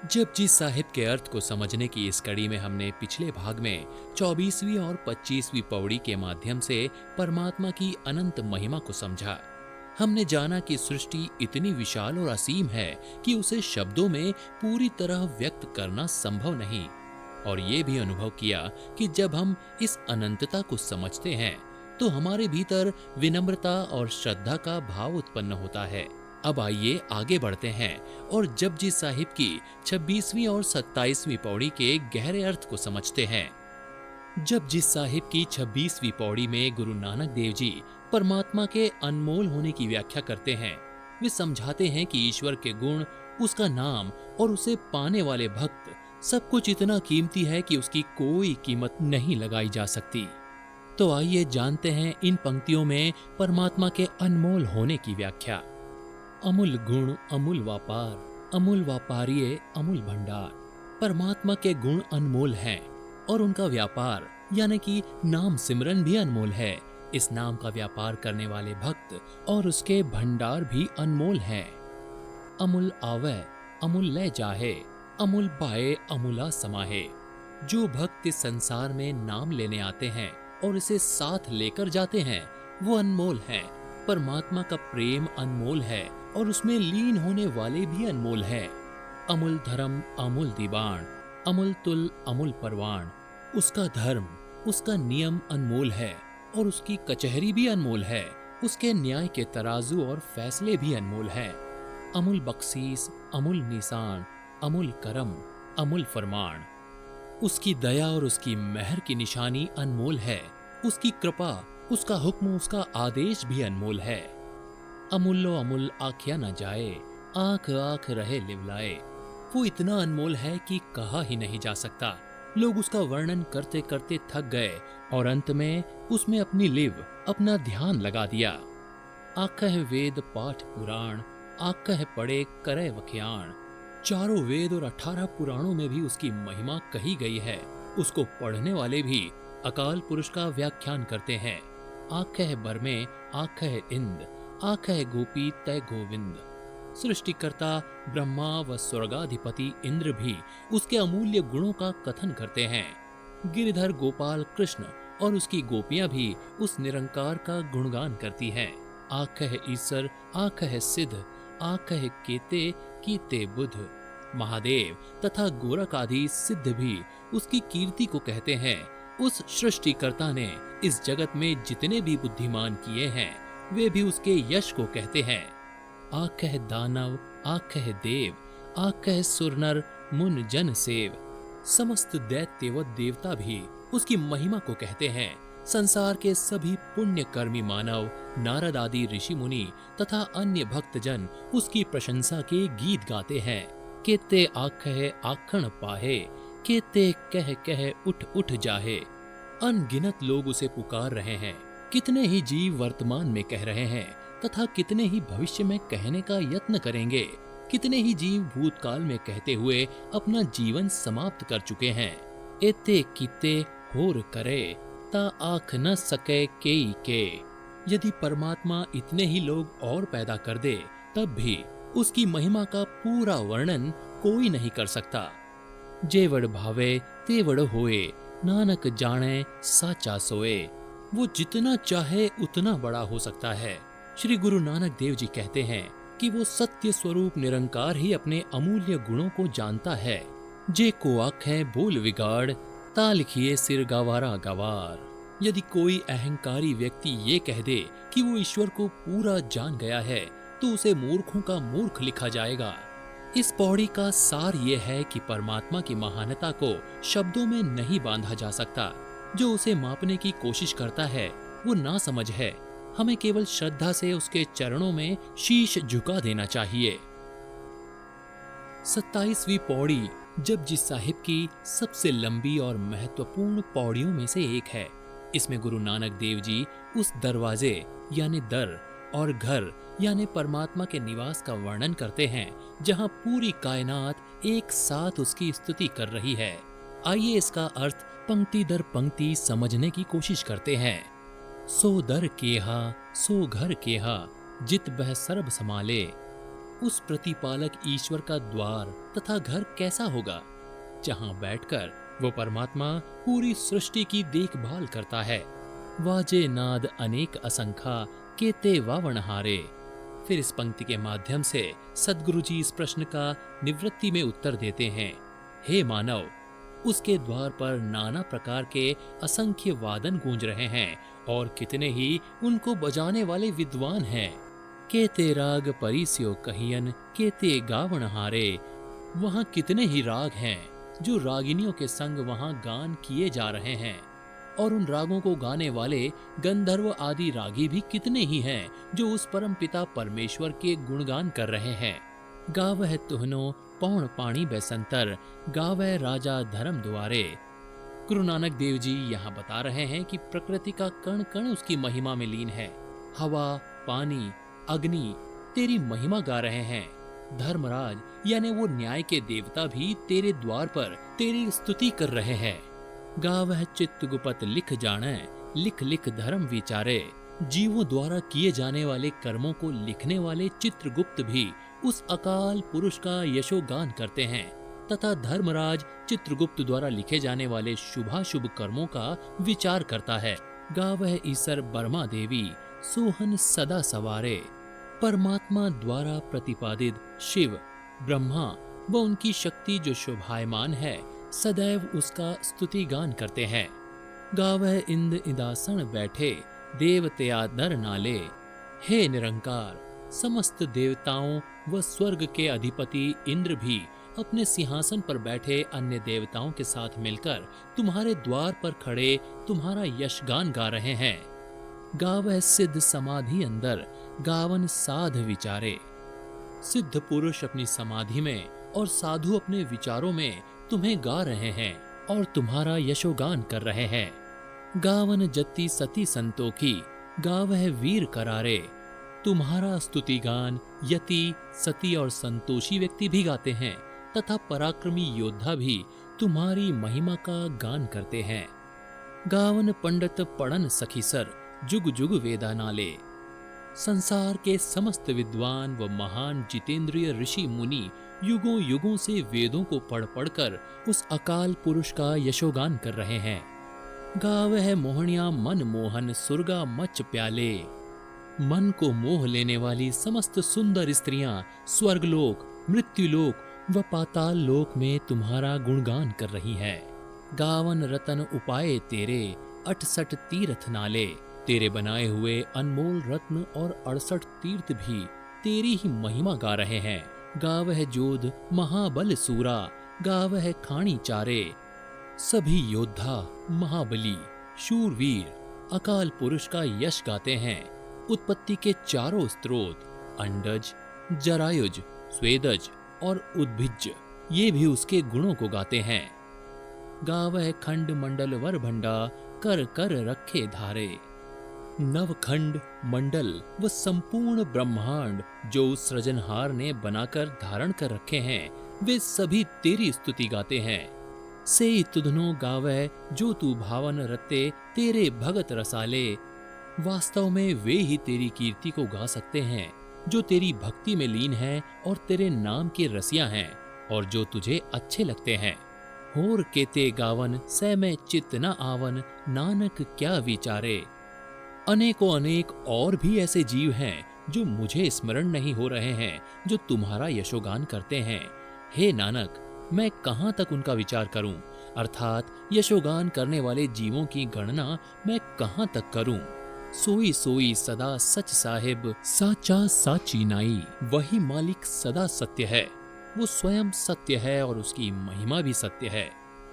जपजी साहिब के अर्थ को समझने की इस कड़ी में हमने पिछले भाग में 24वीं और 25वीं पौड़ी के माध्यम से परमात्मा की अनंत महिमा को समझा। हमने जाना कि सृष्टि इतनी विशाल और असीम है कि उसे शब्दों में पूरी तरह व्यक्त करना संभव नहीं, और ये भी अनुभव किया कि जब हम इस अनंतता को समझते हैं तो हमारे भीतर विनम्रता और श्रद्धा का भाव उत्पन्न होता है। अब आइए आगे बढ़ते हैं और जपजी साहिब की 26वीं और 27वीं पौड़ी के गहरे अर्थ को समझते हैं। जपजी साहिब की 26वीं पौड़ी में गुरु नानक देव जी परमात्मा के अनमोल होने की व्याख्या करते हैं। वे समझाते हैं कि ईश्वर के गुण, उसका नाम और उसे पाने वाले भक्त सब कुछ इतना कीमती है कि उसकी कोई कीमत नहीं लगाई जा सकती। तो आइए जानते हैं इन पंक्तियों में परमात्मा के अनमोल होने की व्याख्या। अमूल गुण अमूल व्यापार, अमूल व्यापारिये अमूल भंडार। परमात्मा के गुण अनमोल हैं और उनका व्यापार यानी कि नाम सिमरन भी अनमोल है। इस नाम का व्यापार करने वाले भक्त और उसके भंडार भी अनमोल हैं। अमूल आवे अमूल ले जाहे, अमूल पाए अमूला समाहे। जो भक्त इस संसार में नाम लेने आते हैं और इसे साथ लेकर जाते हैं वो अनमोल हैं। परमात्मा का प्रेम अनमोल है और उसमें लीन होने वाले भी अनमोल हैं। अमूल धर्म अमूल दीवान, अमूल तुल अमूल परवान। उसका धर्म, उसका नियम अनमोल है और उसकी कचहरी भी अनमोल है। उसके न्याय के तराजू और फैसले भी अनमोल हैं। अमूल बख्शीस अमूल निशान, अमूल करम अमूल फरमान। उसकी दया और उसकी मेहर की निशानी अनमोल है। उसकी कृपा, उसका हुक्म, उसका आदेश भी अनमोल है। अमूल्यो अमूल आख्या न जाए, आंख आंख रहे लिवलाए। वो इतना अनमोल है कि कहा ही नहीं जा सकता। लोग उसका वर्णन करते करते थक गए और अंत में उसमें अपनी लिव, अपना ध्यान लगा दिया। आकह वेद पाठ पुराण, आकह पढ़े करे वख्याण। चारों वेद और 18 पुराणों में भी उसकी महिमा कही गई है। उसको पढ़ने वाले भी अकाल पुरुष का व्याख्यान करते हैं। आकह बरमे आकह इंद, आकह गोपी तय गोविंद। सृष्टिकर्ता ब्रह्मा व स्वर्गाधिपति इंद्र भी उसके अमूल्य गुणों का कथन करते हैं। गिरधर गोपाल कृष्ण और उसकी गोपियां भी उस निरंकार का गुणगान करती हैं। आकह ईश्वर आकह सिद्ध, आकह केते कीते बुध। महादेव तथा गोरख आदि सिद्ध भी उसकी कीर्ति को कहते हैं। उस सृष्टिकर्ता ने इस जगत में जितने भी बुद्धिमान किए हैं वे भी उसके यश को कहते हैं। आकह दानव आकह देव, आकह सुरनर मुन जन सेव। समस्त दैत्य व देवता भी उसकी महिमा को कहते हैं। संसार के सभी पुण्य कर्मी मानव, नारद आदि ऋषि मुनि तथा अन्य भक्तजन उसकी प्रशंसा के गीत गाते हैं। केते आकह आखण पाहे, केते कह कह उठ उठ जाहे। अनगिनत लोग उसे पुकार रहे हैं। कितने ही जीव वर्तमान में कह रहे हैं तथा कितने ही भविष्य में कहने का यत्न करेंगे। कितने ही जीव भूतकाल में कहते हुए अपना जीवन समाप्त कर चुके हैं। एते किते होर करे, ता आख न सके केई के। यदि परमात्मा इतने ही लोग और पैदा कर दे तब भी उसकी महिमा का पूरा वर्णन कोई नहीं कर सकता। जेवड़ भावे तेवड़ होए, नानक जाने साचा सोए। वो जितना चाहे उतना बड़ा हो सकता है। श्री गुरु नानक देव जी कहते हैं कि वो सत्य स्वरूप निरंकार ही अपने अमूल्य गुणों को जानता है। जे को आखे बोल विगाड़, ता लिखिए सिर गवारा गवार। यदि कोई अहंकारी व्यक्ति ये कह दे कि वो ईश्वर को पूरा जान गया है तो उसे मूर्खों का मूर्ख लिखा जाएगा। इस पौड़ी का सार ये है कि परमात्मा की महानता को शब्दों में नहीं बांधा जा सकता। जो उसे मापने की कोशिश करता है वो ना समझ है। हमें केवल श्रद्धा से उसके चरणों में शीश झुका देना चाहिए। 27वीं पौड़ी जपजी साहिब की सबसे लंबी और महत्वपूर्ण पौड़ियों में से एक है। इसमें गुरु नानक देव जी उस दरवाजे यानी दर और घर यानी परमात्मा के निवास का वर्णन करते हैं जहां पूरी कायनात एक साथ उसकी स्तुति कर रही है। आइए इसका अर्थ पंक्ति दर पंक्ति समझने की कोशिश करते हैं। सो दर केहा सो घर केहा, जित बह सर्ब समाले। उस प्रतिपालक ईश्वर का द्वार तथा घर कैसा होगा, जहां बैठकर वो परमात्मा पूरी सृष्टि की देखभाल करता है। वाजे नाद अनेक असंख्या केते वावणहारे। फिर इस पंक्ति के माध्यम से सद्गुरु जी इस प्रश्न का निवृत्ति में उत्तर देते हैं। हे मानव, उसके द्वार पर नाना प्रकार के असंख्य वादन गूंज रहे हैं और कितने ही उनको बजाने वाले विद्वान हैं। केते राग परिस्यो कहियन केते गावण हारे। वहाँ कितने ही राग हैं जो रागिनियों के संग वहाँ गान किए जा रहे हैं, और उन रागों को गाने वाले गंधर्व आदि रागी भी कितने ही हैं जो उस परम पिता परमेश्वर के गुणगान कर रहे हैं। गावह तुहनो पौण पाणी बैसंतर, गावह राजा धर्म द्वारे। गुरु नानक देव जी यहाँ बता रहे हैं कि प्रकृति का कण कण उसकी महिमा में लीन है। हवा, पानी, अग्नि तेरी महिमा गा रहे हैं। धर्मराज यानी वो न्याय के देवता भी तेरे द्वार पर तेरी स्तुति कर रहे हैं। गावह चित्त गुपत लिख जाने, लिख लिख धर्म विचारे। जीवों द्वारा किए जाने वाले कर्मों को लिखने वाले चित्रगुप्त भी उस अकाल पुरुष का यशोगान करते हैं, तथा धर्मराज चित्रगुप्त द्वारा लिखे जाने वाले शुभाशुभ कर्मों का विचार करता है। गावह ईसर बर्मा देवी सोहन सदा सवारे। परमात्मा द्वारा प्रतिपादित शिव, ब्रह्मा व उनकी शक्ति जो शोभायमान है, सदैव उसका स्तुति गान करते हैं। गावह इंद इदासन बैठे, देवतया नर नाले। हे निरंकार, समस्त देवताओं व स्वर्ग के अधिपति इंद्र भी अपने सिंहासन पर बैठे अन्य देवताओं के साथ मिलकर तुम्हारे द्वार पर खड़े तुम्हारा यशगान गा रहे हैं। गावह सिद्ध समाधि अंदर, गावन साध विचारे। सिद्ध पुरुष अपनी समाधि में और साधु अपने विचारों में तुम्हें गा रहे हैं और तुम्हारा यशोगान कर रहे हैं। गावन जति सती संतोखी, गावह वीर करारे। तुम्हारा स्तुति गान यति, सती और संतोषी व्यक्ति भी गाते हैं, तथा पराक्रमी योद्धा भी तुम्हारी महिमा का गान करते हैं। गावन पंडित पढ़न सखीसर, जुग जुग वेदा नाले। संसार के समस्त विद्वान व महान जितेंद्रिय ऋषि मुनि युगों युगों से वेदों को पढ़ पढ़कर उस अकाल पुरुष का यशोगान कर रहे हैं। गावह मोहनिया मन मोहन सुरगा मच प्याले। मन को मोह लेने वाली समस्त सुंदर स्त्रियां स्वर्गलोक, मृत्युलोक व पाताल लोक में तुम्हारा गुणगान कर रही हैं। गावन रतन उपाय तेरे, 68 तीर्थ नाले। तेरे बनाए हुए अनमोल रत्न और 68 तीर्थ भी तेरी ही महिमा गा रहे हैं। गावह जोध महाबल सूरा, गावह खाणी चारे। सभी योद्धा, महाबली, शूरवीर अकाल पुरुष का यश गाते हैं। उत्पत्ति के चारों स्रोत अंडज, जरायुज, स्वेदज और उद्भिज ये भी उसके गुणों को गाते हैं। गावह खंड मंडल वर भंडा, कर कर रखे धारे। नवखंड, मंडल व संपूर्ण ब्रह्मांड जो उस सृजनहार ने बनाकर धारण कर रखे हैं, वे सभी तेरी स्तुति गाते हैं। से तुधनो गावह जो तू भावन रते, तेरे भगत रसाले। वास्तव में वे ही तेरी कीर्ति को गा सकते हैं जो तेरी भक्ति में लीन है और तेरे नाम के रसिया हैं और जो तुझे अच्छे लगते हैं। होर केते गावन सै में चित्त न आवन, नानक क्या विचारे। अनेकों अनेक और भी ऐसे जीव हैं जो मुझे स्मरण नहीं हो रहे हैं, जो तुम्हारा यशोगान करते हैं। हे नानक, मैं कहाँ तक उनका विचार करूं, अर्थात यशोगान करने वाले जीवों की गणना मैं कहाँ तक करूं। सोई सोई सदा सच साहिब, साचा साची नाई। वही मालिक सदा सत्य है, वो स्वयं सत्य है और उसकी महिमा भी सत्य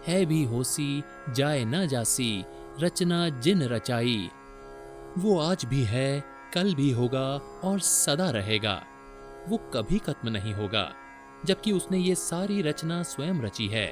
है भी होसी जाए न जासी, रचना जिन रचाई। वो आज भी है, कल भी होगा और सदा रहेगा। वो कभी खत्म नहीं होगा, जबकि उसने ये सारी रचना स्वयं रची है।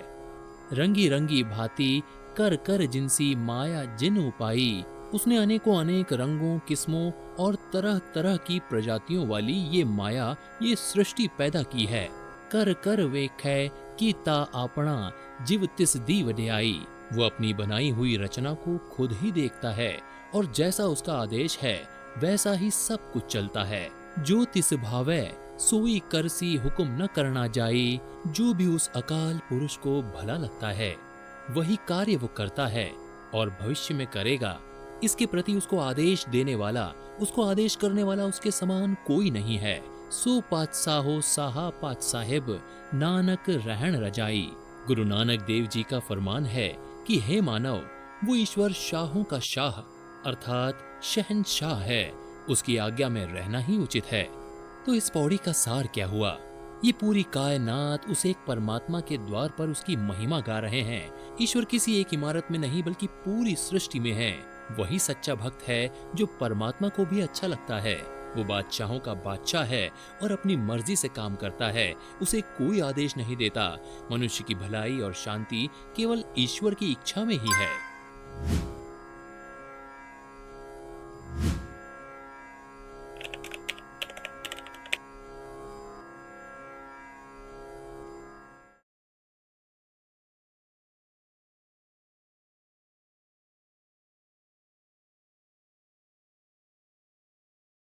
रंगी रंगी भांति कर कर जिनसी माया जिन उपाई। उसने अनेकों अनेक रंगों, किस्मों और तरह तरह की प्रजातियों वाली ये माया, ये सृष्टि पैदा की है। कर कर वेखै कीता आपना, जीव तिस दीव ड्याई। वो अपनी बनाई हुई रचना को खुद ही देखता है और जैसा उसका आदेश है वैसा ही सब कुछ चलता है। जो तिस भावै सोई करसी हुक्म न करना जाई, जो भी उस अकाल पुरुष को भला लगता है वही कार्य वो करता है और भविष्य में करेगा। इसके प्रति उसको आदेश देने वाला, उसको आदेश करने वाला उसके समान कोई नहीं है। सो पातशाहो साहा पात साहेब, नानक रहन रजाई। गुरु नानक देव जी का फरमान है कि हे मानव, वो ईश्वर शाहों का शाह अर्थात शहंशाह है, उसकी आज्ञा में रहना ही उचित है। तो इस पौड़ी का सार क्या हुआ? ये पूरी कायनात उस एक परमात्मा के द्वार पर उसकी महिमा गा रहे हैं। ईश्वर किसी एक इमारत में नहीं बल्कि पूरी सृष्टि में है। वही सच्चा भक्त है जो परमात्मा को भी अच्छा लगता है। वो बादशाहों का बादशाह है और अपनी मर्जी से काम करता है, उसे कोई आदेश नहीं देता। मनुष्य की भलाई और शांति केवल ईश्वर की इच्छा में ही है।